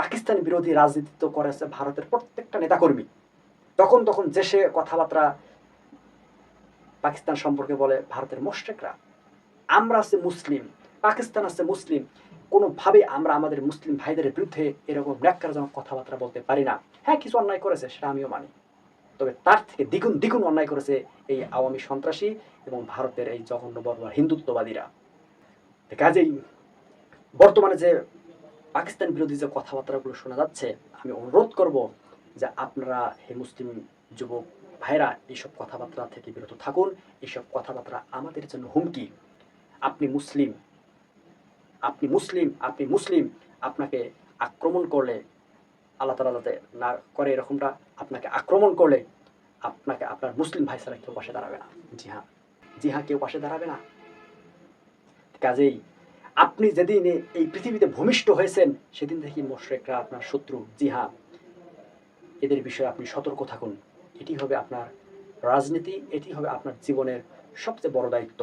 পাকিস্তান বিরোধী রাজনীতি তো করেছে ভারতের প্রত্যেকটা নেতাকর্মী। তখন দেশে কথাবার্তা পাকিস্তান সম্পর্কে বলে ভারতের মোশরেকরা। আমরা আছে মুসলিম, পাকিস্তান আছে মুসলিম, কোনোভাবেই আমরা আমাদের মুসলিম ভাইদের বিরুদ্ধে এরকম ন্যাক্কারজনক কথাবার্তা বলতে পারি না। হ্যাঁ, কিছু অন্যায় করেছে, সেটা আমিও মানি। তবে তার থেকে দ্বিগুণ দ্বিগুণ অন্যায় করেছে এই আওয়ামী সন্ত্রাসী এবং ভারতের এই জঘন্য বর্বর হিন্দুত্ববাদীরা। কাজেই বর্তমানে যে পাকিস্তান বিরোধী যে কথাবার্তাগুলো শোনা যাচ্ছে, আমি অনুরোধ করব যে আপনারা হে মুসলিম যুবক ভাইরা এইসব কথাবার্তা থেকে বিরত থাকুন। এইসব কথাবার্তা আমাদের জন্য হুমকি। আপনি মুসলিম, আপনি মুসলিম, আপনি মুসলিম, আপনাকে আক্রমণ করলে আল্লাহ তাআলা যাতে না করে এরকমটা, আপনাকে আক্রমণ করলে আপনাকে আপনার মুসলিম ভাই ছাড়া কেউ পাশে দাঁড়াবে না। জি হ্যাঁ, জি হ্যাঁ, কেউ পাশে দাঁড়াবে না। কাজেই আপনি যেদিন এই পৃথিবীতে ভূমিষ্ঠ হয়েছেন সেদিন থেকেই মোশরেকরা আপনার শত্রু। জি হ্যাঁ, এদের বিষয়ে আপনি সতর্ক থাকুন। এটি হবে আপনার রাজনীতি, এটি হবে আপনার জীবনের সবচেয়ে বড় দায়িত্ব।